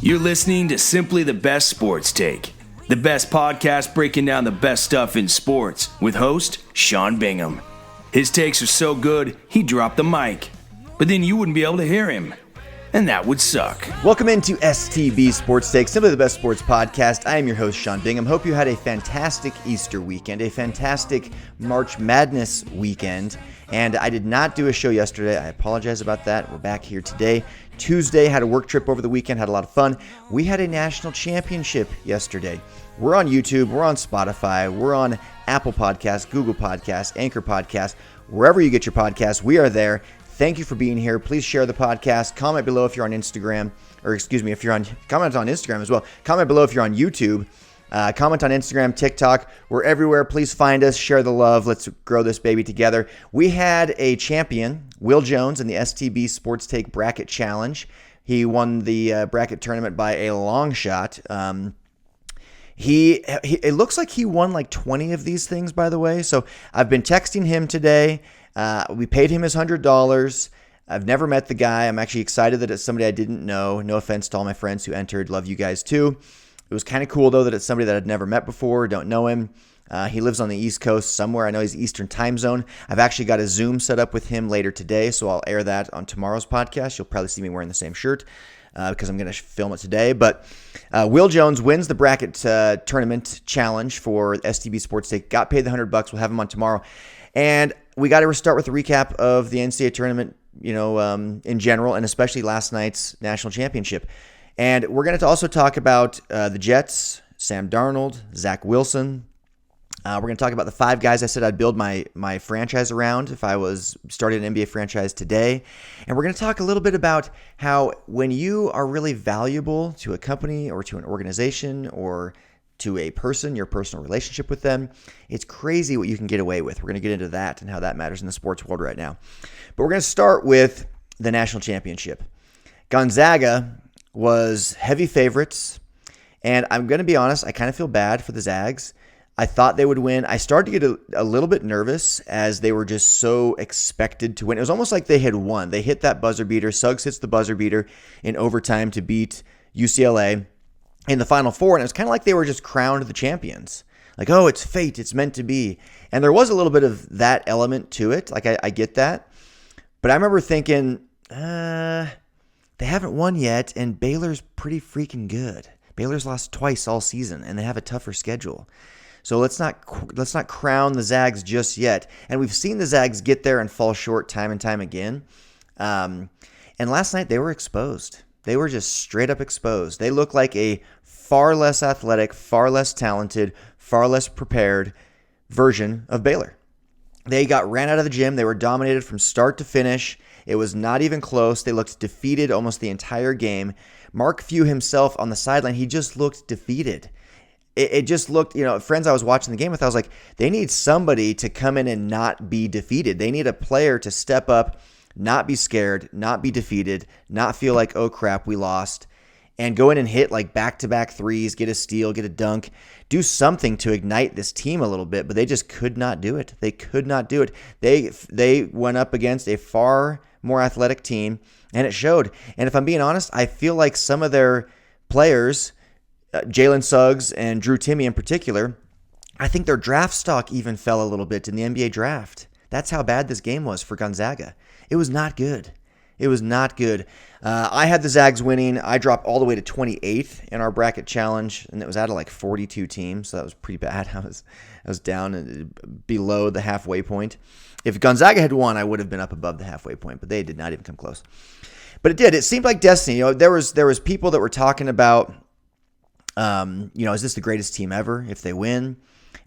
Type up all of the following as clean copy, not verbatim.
You're listening to Simply the Best Sports Take, the best podcast breaking down the best stuff in sports with host Sean Bingham. His takes are so good, he dropped the mic, but then you wouldn't be able to hear him, and that would suck. Welcome into STB Sports Take, Simply the Best Sports Podcast. I am your host, Sean Bingham. Hope you had a fantastic Easter weekend, a fantastic March Madness weekend, and I did not do a show yesterday. I apologize about that. We're back here today. Tuesday, had a work trip over the weekend, had a lot of fun. We had a national championship yesterday. We're on YouTube, we're on Spotify, we're on Apple Podcasts, Google Podcasts, Anchor Podcasts, wherever you get your podcasts, we are there. Thank you for being here. Please share the podcast. Comment below if you're on Instagram, comment on Instagram as well. Comment below if you're on YouTube. Comment on Instagram, TikTok. We're everywhere. Please find us. Share the love. Let's grow this baby together. We had a champion, Will Jones, in the STB Sports Take Bracket Challenge. He won the bracket tournament by a long shot. It looks like he won like 20 of these things, by the way. So I've been texting him today. We paid him his $100. I've never met the guy. I'm actually excited that it's somebody I didn't know. No offense to all my friends who entered. Love you guys too. It was kind of cool, though, that it's somebody that I'd never met before, don't know him. He lives on the East Coast somewhere. I know he's Eastern time zone. I've actually got a Zoom set up with him later today, so I'll air that on tomorrow's podcast. You'll probably see me wearing the same shirt because I'm going to film it today. But Will Jones wins the bracket tournament challenge for STB Sports Take. Got paid the $100. We'll have him on tomorrow. And we got to start with a recap of the NCAA tournament, in general, and especially last night's national championship. And we're going to also talk about the Jets, Sam Darnold, Zach Wilson. We're going to talk about the 5 guys I said I'd build my franchise around if I was starting an NBA franchise today. And we're going to talk a little bit about how when you are really valuable to a company or to an organization or to a person, your personal relationship with them, it's crazy what you can get away with. We're going to get into that and how that matters in the sports world right now. But we're going to start with the national championship. Gonzaga was heavy favorites, and I'm going to be honest, I kind of feel bad for the Zags. I thought they would win. I started to get a little bit nervous as they were just so expected to win. It was almost like they had won. They hit that buzzer beater. Suggs hits the buzzer beater in overtime to beat UCLA in the Final Four, and it was kind of like they were just crowned the champions. Like, oh, it's fate. It's meant to be. And there was a little bit of that element to it. Like, I get that. But I remember thinking, they haven't won yet, and Baylor's pretty freaking good. Baylor's lost twice all season, and they have a tougher schedule. So let's not crown the Zags just yet. And we've seen the Zags get there and fall short time and time again. And last night they were exposed. They were just straight up exposed. They look like a far less athletic, far less talented, far less prepared version of Baylor. They got ran out of the gym. They were dominated from start to finish. It was not even close. They looked defeated almost the entire game. Mark Few himself on the sideline, he just looked defeated. It just looked, friends I was watching the game with, I was like, they need somebody to come in and not be defeated. They need a player to step up, not be scared, not be defeated, not feel like, oh crap, we lost, and go in and hit like back-to-back threes, get a steal, get a dunk, do something to ignite this team a little bit, but they just could not do it. They could not do it. They went up against a far more athletic team, and it showed. And if I'm being honest, I feel like some of their players, Jalen Suggs and Drew Timme in particular, I think their draft stock even fell a little bit in the NBA draft. That's how bad this game was for Gonzaga. It was not good. It was not good. I had the Zags winning. I dropped all the way to 28th in our bracket challenge, and it was out of like 42 teams, so that was pretty bad. I was down below the halfway point. If Gonzaga had won, I would have been up above the halfway point, but they did not even come close. But it did. It seemed like destiny. There was people that were talking about, is this the greatest team ever if they win?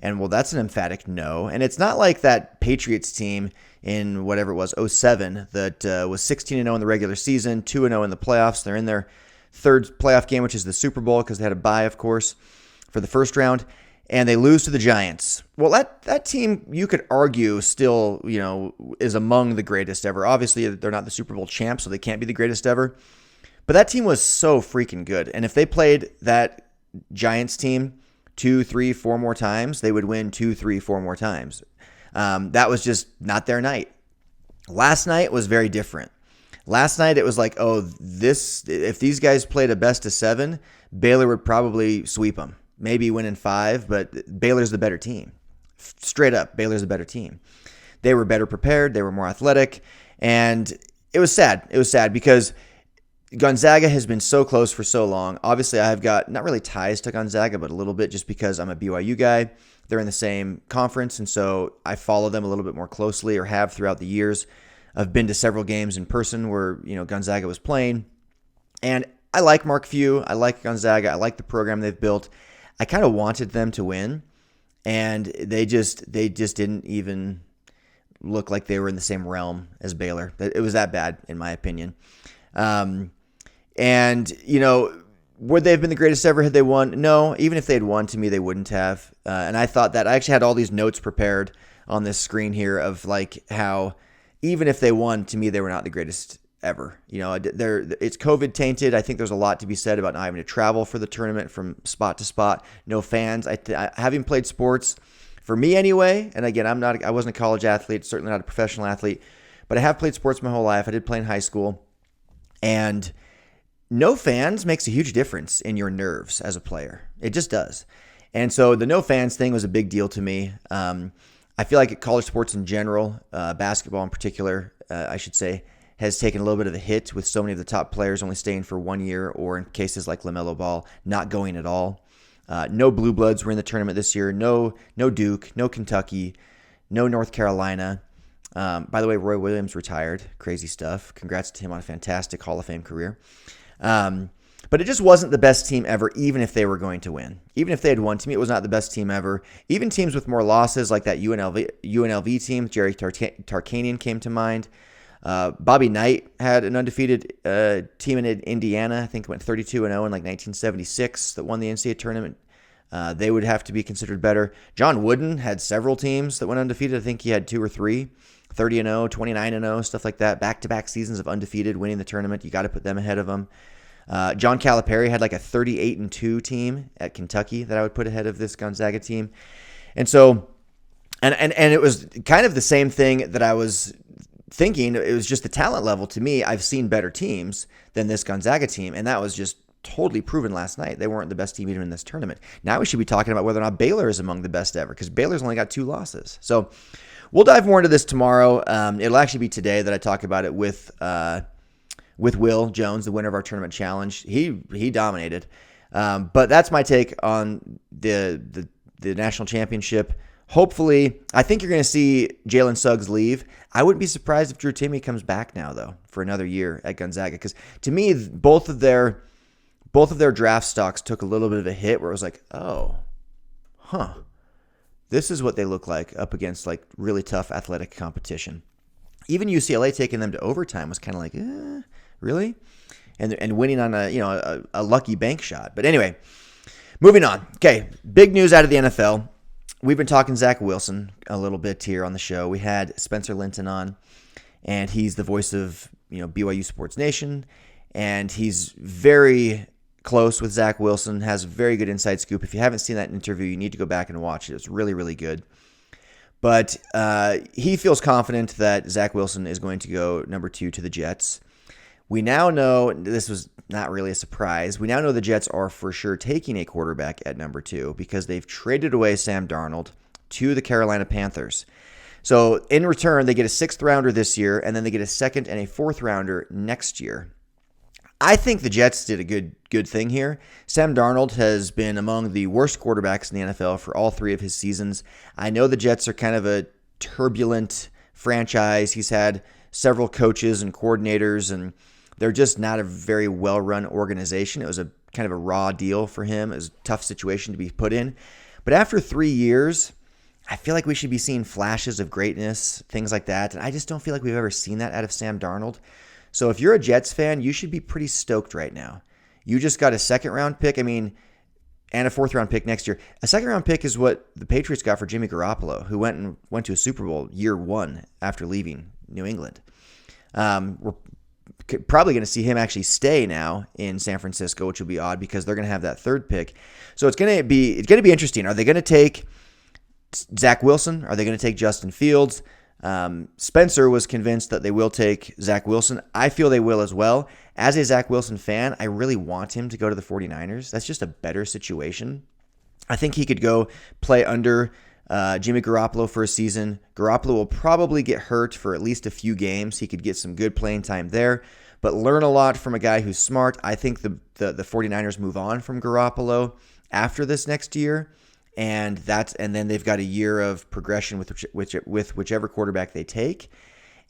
And, well, that's an emphatic no. And it's not like that Patriots team in whatever it was, 2007, that was 16-0 in the regular season, 2-0 in the playoffs. They're in their third playoff game, which is the Super Bowl, because they had a bye, of course, for the first round. And they lose to the Giants. Well, that team, you could argue, still, is among the greatest ever. Obviously, they're not the Super Bowl champs, so they can't be the greatest ever. But that team was so freaking good. And if they played that Giants team 2, 3, 4 more times, they would win 2, 3, 4 more times. That was just not their night. Last night was very different. Last night it was like, if these guys played a best of 7, Baylor would probably sweep them. Maybe win in 5, but Baylor's the better team. Straight up, Baylor's the better team. They were better prepared. They were more athletic. And it was sad. It was sad because Gonzaga has been so close for so long. Obviously, I've got not really ties to Gonzaga, but a little bit just because I'm a BYU guy. They're in the same conference, and so I follow them a little bit more closely, or have throughout the years. I've been to several games in person where Gonzaga was playing, and I like Mark Few. I like Gonzaga. I like the program they've built. I kind of wanted them to win, and they just didn't even look like they were in the same realm as Baylor. It was that bad, in my opinion. And, would they have been the greatest ever had they won? No, even if they had won, to me, they wouldn't have. And I thought that I actually had all these notes prepared on this screen here of like how even if they won, to me, they were not the greatest ever. It's COVID tainted. I think there's a lot to be said about not having to travel for the tournament from spot to spot. No fans. Having played sports, for me anyway, and again, I wasn't a college athlete, certainly not a professional athlete, but I have played sports my whole life. I did play in high school, and no fans makes a huge difference in your nerves as a player. It just does. And so the no fans thing was a big deal to me. I feel like college sports in general, basketball in particular, I should say, has taken a little bit of a hit with so many of the top players only staying for 1 year, or in cases like LaMelo Ball, not going at all. No Blue Bloods were in the tournament this year. No Duke, no Kentucky, no North Carolina. By the way, Roy Williams retired. Crazy stuff. Congrats to him on a fantastic Hall of Fame career. But it just wasn't the best team ever, even if they were going to win. Even if they had won, to me, it was not the best team ever. Even teams with more losses, like that UNLV team, Jerry Tarkanian came to mind. Bobby Knight had an undefeated team in Indiana. I think it went 32-0 in like 1976 that won the NCAA tournament. They would have to be considered better. John Wooden had several teams that went undefeated. I think he had 2 or 3, 30-0, 29-0, stuff like that. Back-to-back seasons of undefeated, winning the tournament. You got to put them ahead of them. John Calipari had like a 38-2 team at Kentucky that I would put ahead of this Gonzaga team. And so, and it was kind of the same thing that I was thinking. It was just the talent level. To me, I've seen better teams than this Gonzaga team, and that was just totally proven last night. They weren't the best team even in this tournament. Now we should be talking about whether or not Baylor is among the best ever, because Baylor's only got 2 losses. So we'll dive more into this tomorrow. It'll actually be today that I talk about it with Will Jones, the winner of our tournament challenge. He dominated. But that's my take on the national championship. Hopefully, I think you're going to see Jalen Suggs leave. I wouldn't be surprised if Drew Timme comes back now, though, for another year at Gonzaga. Because to me, both of their draft stocks took a little bit of a hit where it was like, this is what they look like up against like really tough athletic competition. Even UCLA taking them to overtime was kind of like, really? And winning on a lucky bank shot. But anyway, moving on. Okay, big news out of the NFL. We've been talking Zach Wilson a little bit here on the show. We had Spencer Linton on, and he's the voice of BYU Sports Nation, and he's very close with Zach Wilson, has a very good inside scoop. If you haven't seen that interview, you need to go back and watch it. It's really, really good. But he feels confident that Zach Wilson is going to go number 2 to the Jets. We now know, this was not really a surprise, we now know the Jets are for sure taking a quarterback at number 2 because they've traded away Sam Darnold to the Carolina Panthers. So in return, they get a 6th rounder this year, and then they get a 2nd and a 4th rounder next year. I think the Jets did a good thing here. Sam Darnold has been among the worst quarterbacks in the NFL for all 3 of his seasons. I know the Jets are kind of a turbulent franchise. He's had several coaches and coordinators, and they're just not a very well-run organization. It was a kind of a raw deal for him. It was a tough situation to be put in. But after 3 years, I feel like we should be seeing flashes of greatness, things like that. And I just don't feel like we've ever seen that out of Sam Darnold. So if you're a Jets fan, you should be pretty stoked right now. You just got a 2nd-round pick, and a 4th-round pick next year. A 2nd-round pick is what the Patriots got for Jimmy Garoppolo, who went to a Super Bowl year 1 after leaving New England. We're probably going to see him actually stay now in San Francisco, which will be odd because they're going to have that 3rd pick. So it's going to be interesting. Are they going to take Zach Wilson? Are they going to take Justin Fields? Spencer was convinced that they will take Zach Wilson. I feel they will as well. As a Zach Wilson fan, I really want him to go to the 49ers. That's just a better situation. I think he could go play under Jimmy Garoppolo for a season. Garoppolo will probably get hurt for at least a few games. He could get some good playing time there, but learn a lot from a guy who's smart. I think the 49ers move on from Garoppolo after this next year, and then they've got a year of progression with whichever quarterback they take.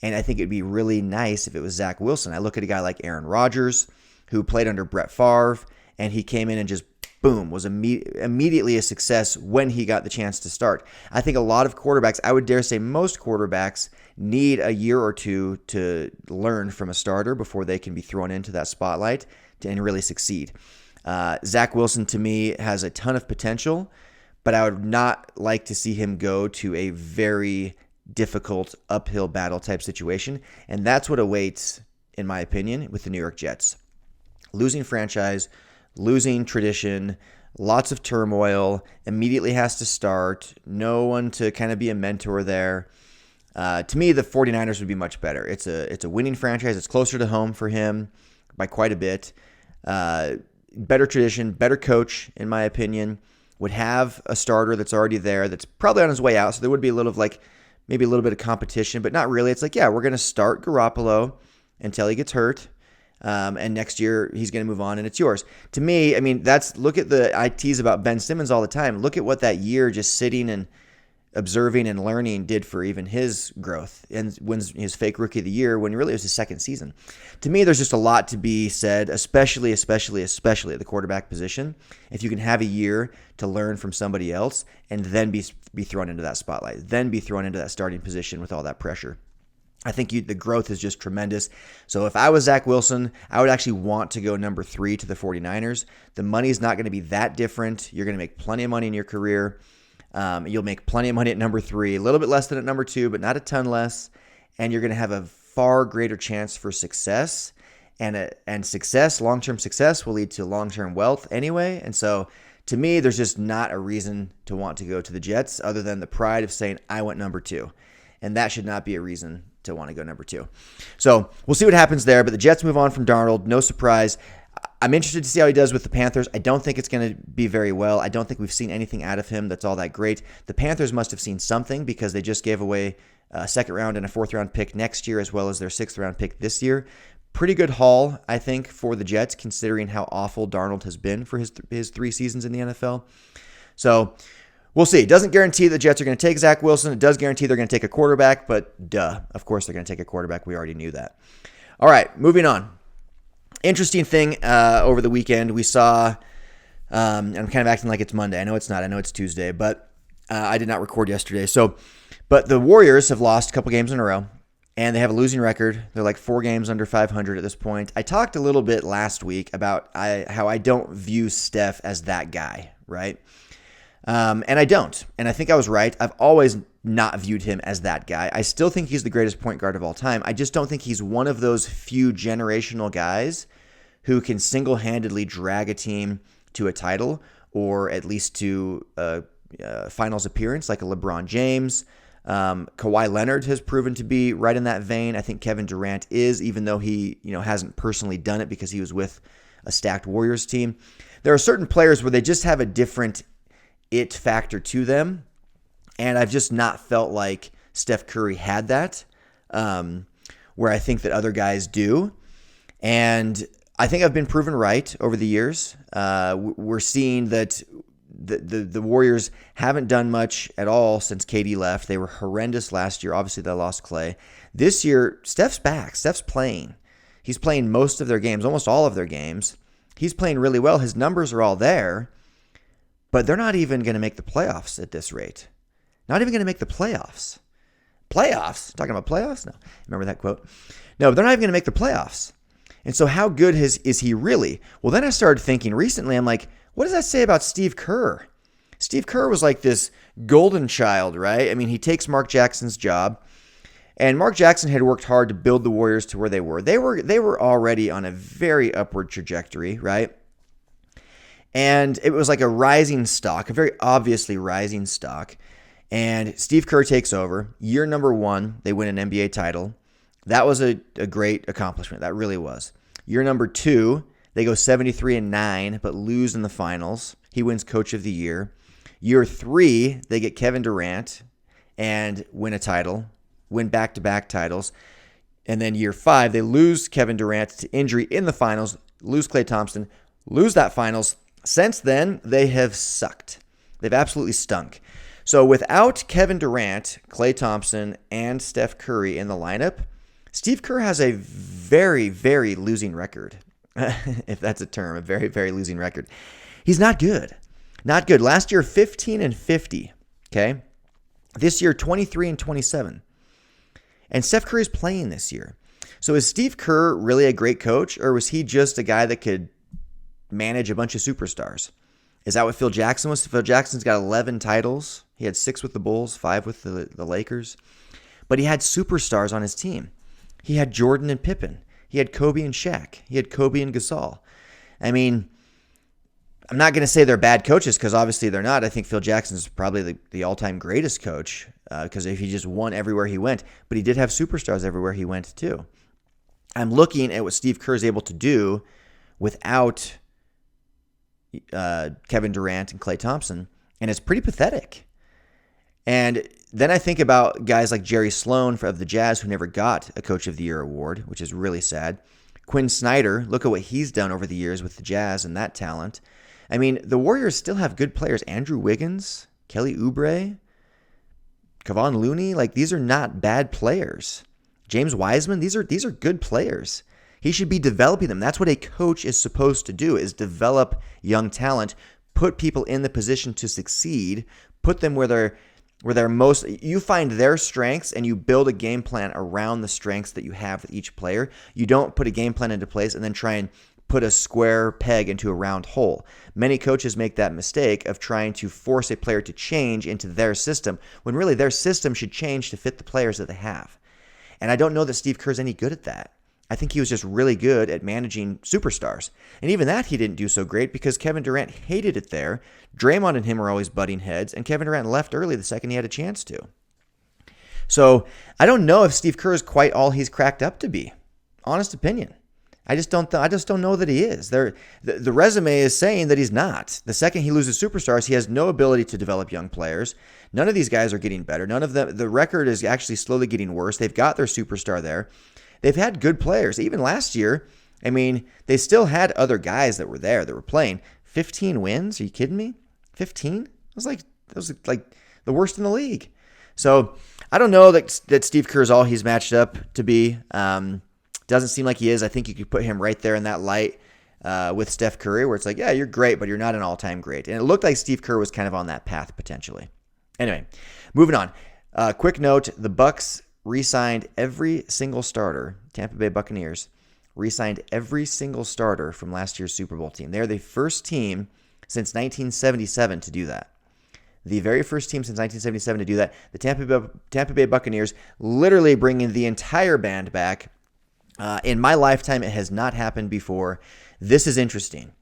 And I think it'd be really nice if it was Zach Wilson. I look at a guy like Aaron Rodgers, who played under Brett Favre, and he came in and just boom, was immediately a success when he got the chance to start. I think a lot of quarterbacks, I would dare say most quarterbacks, need a year or two to learn from a starter before they can be thrown into that spotlight and really succeed. Zach Wilson, to me, has a ton of potential, but I would not like to see him go to a very difficult uphill battle type situation, and that's what awaits, in my opinion, with the New York Jets. Losing franchise, losing tradition, lots of turmoil, immediately has to start, no one to kind of be a mentor there. To me, the 49ers would be much better. It's a winning franchise. It's closer to home for him by quite a bit. Better tradition, better coach, in my opinion. Would have a starter that's already there that's probably on his way out, so there would be a little of maybe a little bit of competition, but not really. It's we're going to start Garoppolo until he gets hurt. And next year he's going to move on and it's yours. To me, I mean, look at I tease about Ben Simmons all the time. Look at what that year just sitting and observing and learning did for even his growth and wins his fake rookie of the year when really it was his second season. To me, there's just a lot to be said, especially at the quarterback position. If you can have a year to learn from somebody else and then be thrown into that spotlight, then be thrown into that starting position with all that pressure. I think the growth is just tremendous. So if I was Zach Wilson, I would actually want to go number 3 to the 49ers. The money's not going to be that different. You're going to make plenty of money in your career. You'll make plenty of money at number 3, a little bit less than at number 2, but not a ton less. And you're going to have a far greater chance for success. And success, long-term success, will lead to long-term wealth anyway. And so to me, there's just not a reason to want to go to the Jets other than the pride of saying, I went number 2. And that should not be a reason to want to go number 2. So we'll see what happens there. But the Jets move on from Darnold. No surprise. I'm interested to see how he does with the Panthers. I don't think it's going to be very well. I don't think we've seen anything out of him that's all that great. The Panthers must have seen something because they just gave away a second round and a fourth round pick next year as well as their sixth round pick this year. Pretty good haul, I think, for the Jets considering how awful Darnold has been for his 3 seasons in the NFL. So we'll see. It doesn't guarantee the Jets are going to take Zach Wilson. It does guarantee they're going to take a quarterback, but of course they're going to take a quarterback. We already knew that. All right, moving on. Interesting thing over the weekend, we saw, I'm kind of acting like it's Monday. I know it's not. I know it's Tuesday, but I did not record yesterday. But the Warriors have lost a couple games in a row, and they have a losing record. They're like 4 games under 500 at this point. I talked a little bit last week about how I don't view Steph as that guy, right? And I don't. And I think I was right. I've always not viewed him as that guy. I still think he's the greatest point guard of all time. I just don't think he's one of those few generational guys who can single-handedly drag a team to a title or at least to a finals appearance like a LeBron James. Kawhi Leonard has proven to be right in that vein. I think Kevin Durant is, even though he hasn't personally done it because he was with a stacked Warriors team. There are certain players where they just have a different it factor to them, and I've just not felt like Steph Curry had that, where I think that other guys do. And I think I've been proven right over the years. We're seeing that the Warriors haven't done much at all since KD left. They were horrendous last year. Obviously, they lost Clay. This year, Steph's back. Steph's playing. He's playing most of their games, almost all of their games. He's playing really well. His numbers are all there. But they're not even going to make the playoffs at this rate. Not even going to make the playoffs. Playoffs? Talking about playoffs? No. Remember that quote? No, but they're not even going to make the playoffs. And so how good is he really? Well, then I started thinking recently, I'm like, what does that say about Steve Kerr? Steve Kerr was like this golden child, right? I mean, he takes Mark Jackson's job. And Mark Jackson had worked hard to build the Warriors to where they were. They were already on a very upward trajectory, right? And it was like a rising stock, a very obviously rising stock. And Steve Kerr takes over. Year number 1, they win an NBA title. That was a great accomplishment. That really was. Year number 2, they go 73-9, but lose in the finals. He wins Coach of the Year. Year 3, they get Kevin Durant and win a title, win back-to-back titles. And then year 5, they lose Kevin Durant to injury in the finals, lose Klay Thompson, lose that finals. Since then, they have sucked. They've absolutely stunk. So without Kevin Durant, Klay Thompson, and Steph Curry in the lineup, Steve Kerr has a very, very losing record, if that's a term, a very, very losing record. He's not good. Not good. Last year, 15-50, okay? This year, 23-27. And Steph Curry's playing this year. So is Steve Kerr really a great coach, or was he just a guy that could manage a bunch of superstars? Is that what Phil Jackson was? Phil Jackson's got 11 titles. He had 6 with the Bulls, 5 with the Lakers. But he had superstars on his team. He had Jordan and Pippen. He had Kobe and Shaq. He had Kobe and Gasol. I mean, I'm not going to say they're bad coaches because obviously they're not. I think Phil Jackson's probably the all-time greatest coach because if he just won everywhere he went. But he did have superstars everywhere he went too. I'm looking at what Steve Kerr is able to do without Kevin Durant and Klay Thompson, and it's pretty pathetic. And then I think about guys like Jerry Sloan of the Jazz who never got a Coach of the Year award, which is really sad. Quinn Snyder, look at what he's done over the years with the Jazz and that talent. I mean, the Warriors still have good players. Andrew Wiggins, Kelly Oubre, Kevon Looney, like these are not bad players. James Wiseman, these are good players. He should be developing them. That's what a coach is supposed to do, is develop young talent, put people in the position to succeed, put them where they're most, you find their strengths and you build a game plan around the strengths that you have with each player. You don't put a game plan into place and then try and put a square peg into a round hole. Many coaches make that mistake of trying to force a player to change into their system when really their system should change to fit the players that they have. And I don't know that Steve Kerr's any good at that. I think he was just really good at managing superstars. And even that he didn't do so great because Kevin Durant hated it there. Draymond and him are always butting heads, and Kevin Durant left early the second he had a chance to. So I don't know if Steve Kerr is quite all he's cracked up to be. Honest opinion. I just don't know that he is. The resume is saying that he's not. The second he loses superstars, he has no ability to develop young players. None of these guys are getting better. None of them. The record is actually slowly getting worse. They've got their superstar there. They've had good players. Even last year, I mean, they still had other guys that were there that were playing. 15 wins? Are you kidding me? 15? That was like the worst in the league. So I don't know that Steve Kerr is all he's matched up to be. Doesn't seem like he is. I think you could put him right there in that light with Steph Curry, where it's like, yeah, you're great, but you're not an all-time great. And it looked like Steve Kerr was kind of on that path potentially. Anyway, moving on. Quick note: the Bucks re-signed every single starter. Tampa Bay Buccaneers re-signed every single starter from last year's Super Bowl team. They're the first team since 1977 to do that. The very first team since 1977 to do that. The Tampa Bay Buccaneers literally bringing the entire band back. In my lifetime, it has not happened before. This is interesting.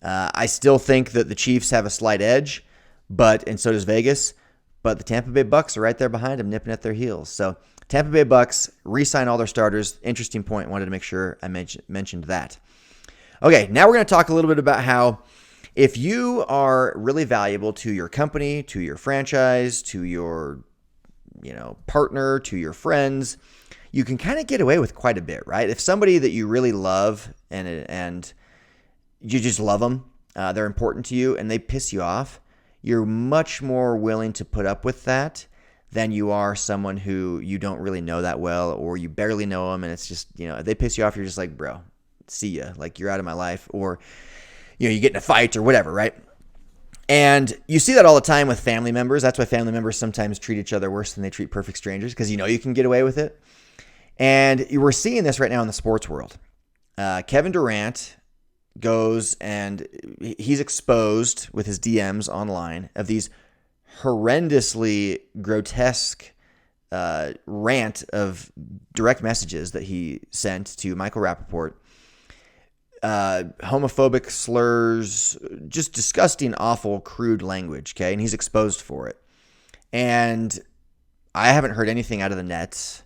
I still think that the Chiefs have a slight edge, and so does Vegas. But the Tampa Bay Bucks are right there behind them, nipping at their heels. So Tampa Bay Bucks re-sign all their starters. Interesting point. Wanted to make sure I mentioned that. Okay, now we're going to talk a little bit about how if you are really valuable to your company, to your franchise, to your partner, to your friends, you can kind of get away with quite a bit, right? If somebody that you really love and you just love them, they're important to you, and they piss you off, you're much more willing to put up with that than you are someone who you don't really know that well, or you barely know them, and it's just, if they piss you off, you're just like, bro, see ya, like you're out of my life, or you get in a fight or whatever, right? And you see that all the time with family members. That's why family members sometimes treat each other worse than they treat perfect strangers, because you can get away with it. And we're seeing this right now in the sports world. Kevin Durant goes and he's exposed with his DMs online of these horrendously grotesque rant of direct messages that he sent to Michael Rappaport. Homophobic slurs, just disgusting, awful, crude language, okay? And he's exposed for it. And I haven't heard anything out of the Nets.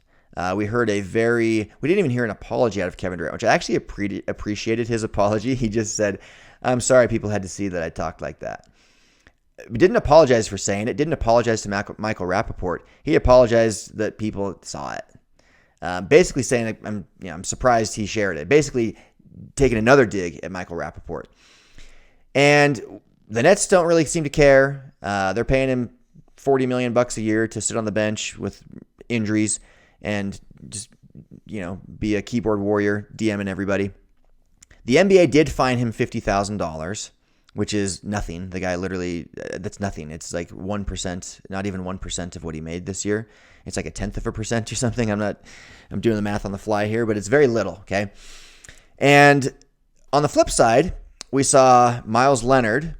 We didn't even hear an apology out of Kevin Durant, which I actually appreciated his apology. He just said, I'm sorry people had to see that I talked like that. He didn't apologize for saying it, didn't apologize to Michael Rappaport. He apologized that people saw it. Basically saying, I'm surprised he shared it. Basically taking another dig at Michael Rappaport. And the Nets don't really seem to care. They're paying him $40 million a year to sit on the bench with injuries and just, be a keyboard warrior, DMing everybody. The NBA did fine him $50,000, which is nothing. The guy literally, that's nothing. It's like 1%, not even 1% of what he made this year. It's like 0.1% or something. I'm doing the math on the fly here, but it's very little, okay? And on the flip side, we saw Myles Leonard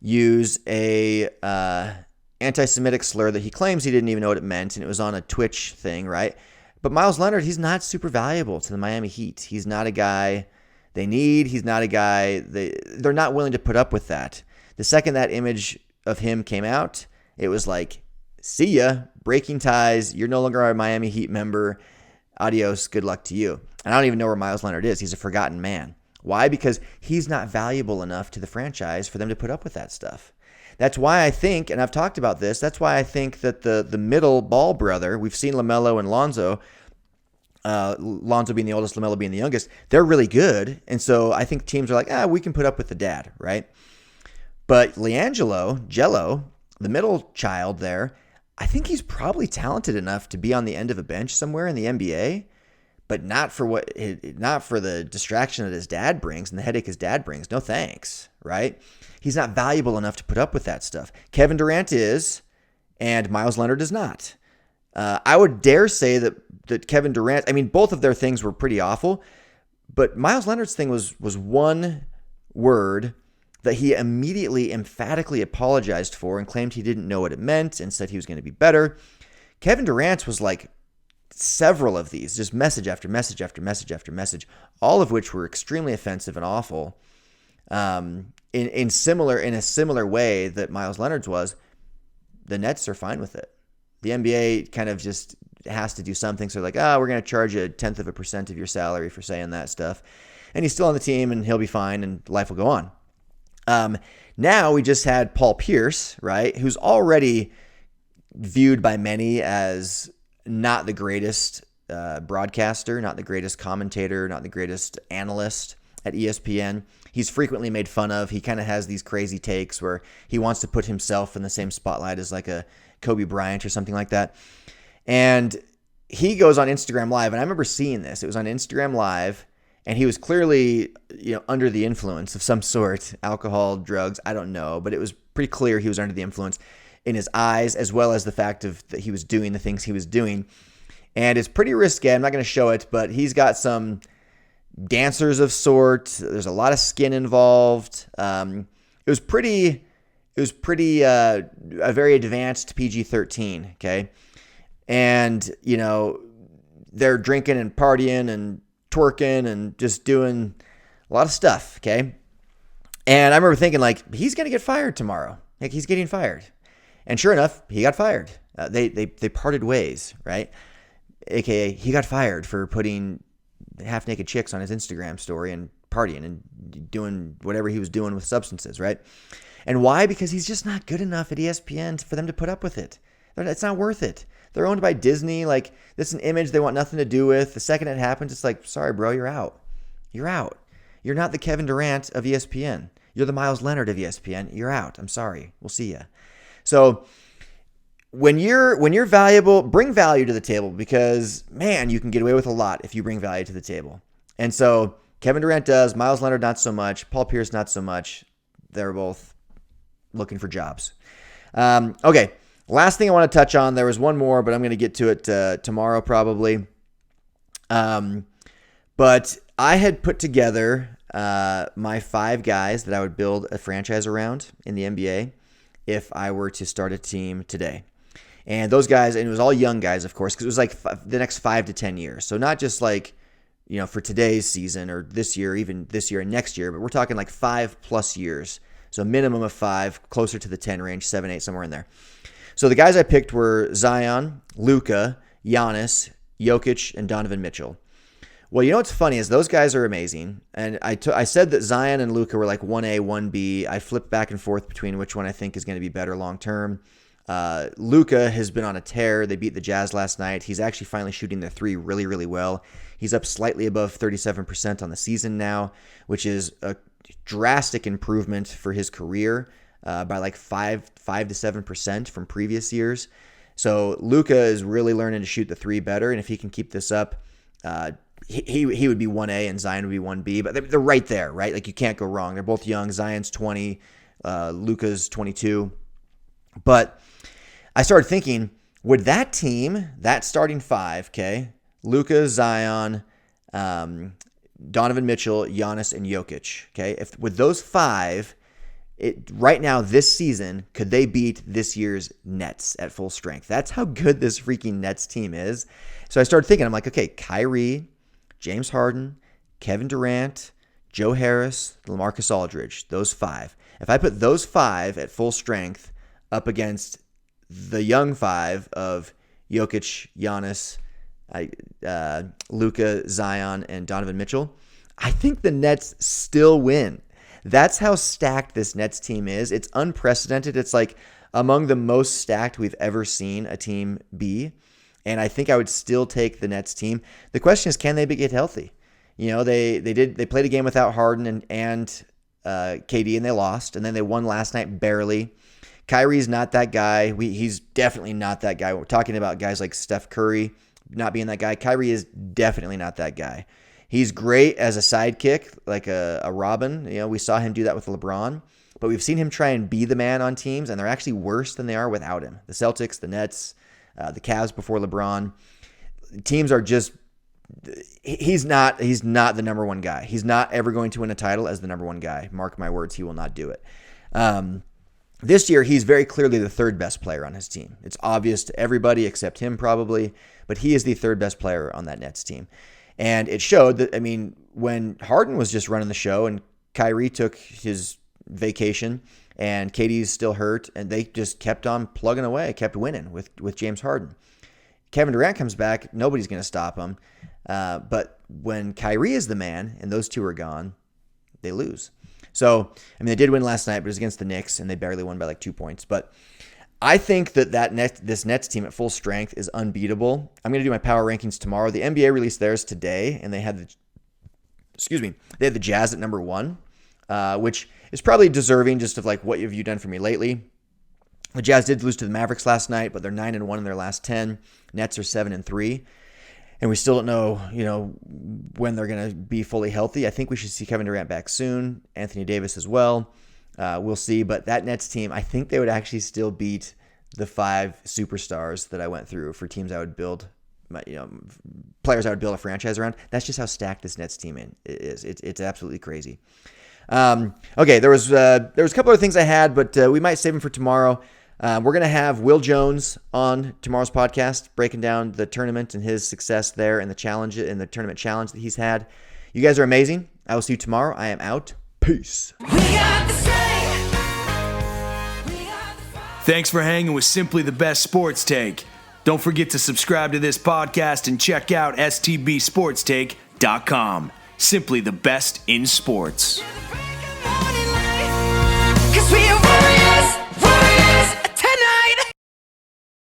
use a anti-Semitic slur that he claims he didn't even know what it meant, and it was on a Twitch thing, right? But Myles Leonard, he's not super valuable to the Miami Heat. He's not a guy they need. He's not a guy they're not willing to put up with that. The second that image of him came out, it was like, see ya, breaking ties. You're no longer a Miami Heat member. Adios, good luck to you. And I don't even know where Myles Leonard is. He's a forgotten man. Why? Because he's not valuable enough to the franchise for them to put up with that stuff. That's why I think, and I've talked about this, that's why I think that the middle Ball brother, we've seen LaMelo and Lonzo, Lonzo being the oldest, LaMelo being the youngest, they're really good. And so I think teams are like, we can put up with the dad, right? But Jello, the middle child there, I think he's probably talented enough to be on the end of a bench somewhere in the NBA, but not for the distraction that his dad brings and the headache his dad brings. No thanks, right? He's not valuable enough to put up with that stuff. Kevin Durant is, and Myles Leonard is not. I would dare say that Kevin Durant, both of their things were pretty awful, but Myles Leonard's thing was one word that he immediately emphatically apologized for and claimed he didn't know what it meant and said he was going to be better. Kevin Durant was like several of these, just message after message after message after message, all of which were extremely offensive and awful. In a similar way that Myles Leonard's was. The Nets are fine with it. The NBA kind of just has to do something. So they're like, we're going to charge you 0.1% of your salary for saying that stuff. And he's still on the team and he'll be fine and life will go on. Now we just had Paul Pierce, right? Who's already viewed by many as not the greatest broadcaster, not the greatest commentator, not the greatest analyst at ESPN. He's frequently made fun of. He kind of has these crazy takes where he wants to put himself in the same spotlight as like a Kobe Bryant or something like that. And he goes on Instagram Live, and I remember seeing this. It was on Instagram Live, and he was clearly, under the influence of some sort, alcohol, drugs, I don't know, but it was pretty clear he was under the influence in his eyes, as well as the fact that he was doing the things he was doing. And it's pretty risque. I'm not going to show it, but he's got some dancers of sorts. There's a lot of skin involved. It was a very advanced PG-13. Okay. And, they're drinking and partying and twerking and just doing a lot of stuff. Okay. And I remember thinking he's going to get fired tomorrow. He's getting fired. And sure enough, he got fired. They parted ways, right? AKA he got fired for putting half-naked chicks on his Instagram story and partying and doing whatever he was doing with substances, right? And why? Because he's just not good enough at ESPN for them to put up with it. It's not worth it. They're owned by Disney. This is an image they want nothing to do with. The second it happens, it's like, sorry, bro, you're out. You're out. You're not the Kevin Durant of ESPN. You're the Myles Leonard of ESPN. You're out. I'm sorry. We'll see ya. So when you're valuable, bring value to the table because, man, you can get away with a lot if you bring value to the table. And so Kevin Durant does, Myles Leonard not so much, Paul Pierce not so much. They're both looking for jobs. Okay, last thing I want to touch on, there was one more, but I'm going to get to it tomorrow probably. But I had put together my 5 guys that I would build a franchise around in the NBA if I were to start a team today. And those guys, and it was all young guys, of course, because it was the next 5 to 10 years. So not just for today's season or this year, even this year and next year, but we're talking 5+ years. So a minimum of 5, closer to the 10 range, 7, 8, somewhere in there. So the guys I picked were Zion, Luka, Giannis, Jokic, and Donovan Mitchell. Well, you know what's funny is those guys are amazing. And I said that Zion and Luka were like 1A, 1B. I flipped back and forth between which one I think is going to be better long term. Luka has been on a tear. They beat the Jazz last night. He's actually finally shooting the three really, really well. He's up slightly above 37% on the season now, which is a drastic improvement for his career by like 5 to 7% from previous years. So Luka is really learning to shoot the three better. And if he can keep this up, he would be 1A and Zion would be 1B, but they're right there, right? Like you can't go wrong. They're both young. Zion's 20, Luka's 22. But I started thinking, would that team, that starting five, okay, Luka, Zion, Donovan Mitchell, Giannis, and Jokic, okay, with those five, right now this season, could they beat this year's Nets at full strength? That's how good this freaking Nets team is. So I started thinking, I'm like, okay, Kyrie, James Harden, Kevin Durant, Joe Harris, LaMarcus Aldridge, those five. If I put those five at full strength up against the young five of Jokic, Giannis, Luka, Zion, and Donovan Mitchell, I think the Nets still win. That's how stacked this Nets team is. It's unprecedented. It's like among the most stacked we've ever seen a team be. And I think I would still take the Nets team. The question is, can they get healthy? You know, they played a game without Harden and KD, and they lost. And then they won last night barely. Kyrie's not that guy. He's definitely not that guy. We're talking about guys like Steph Curry not being that guy. Kyrie is definitely not that guy. He's great as a sidekick, like a Robin. You know, we saw him do that with LeBron. But we've seen him try and be the man on teams, and they're actually worse than they are without him. The Celtics, the Nets, the Cavs before LeBron. Teams are just he's not the number one guy. He's not ever going to win a title as the number one guy. Mark my words, he will not do it. This year, he's very clearly the third best player on his team. It's obvious to everybody except him probably, but he is the third best player on that Nets team. And it showed that, I mean, when Harden was just running the show and Kyrie took his vacation and KD's still hurt, and they just kept on plugging away, kept winning with James Harden. Kevin Durant comes back, nobody's going to stop him. But when Kyrie is the man and those two are gone, they lose. So, I mean, they did win last night, but it was against the Knicks, and they barely won by like 2 points. But I think this Nets team at full strength is unbeatable. I'm going to do my power rankings tomorrow. The NBA released theirs today, and they had the Jazz at number 1, which is probably deserving just of like, what have you done for me lately? The Jazz did lose to the Mavericks last night, but they're 9-1 in their last 10. Nets are 7-3. And we still don't know, when they're going to be fully healthy. I think we should see Kevin Durant back soon. Anthony Davis as well. We'll see. But that Nets team, I think they would actually still beat the 5 superstars that I went through for teams I would build, players I would build a franchise around. That's just how stacked this Nets team is. It's absolutely crazy. Okay, there was a couple other things I had, but we might save them for tomorrow. We're going to have Will Jones on tomorrow's podcast, breaking down the tournament and his success there and the tournament challenge that he's had. You guys are amazing. I will see you tomorrow. I am out. Peace. Thanks for hanging with Simply the Best Sports Take. Don't forget to subscribe to this podcast and check out STBSportsTake.com. Simply the best in sports. 'Cause we are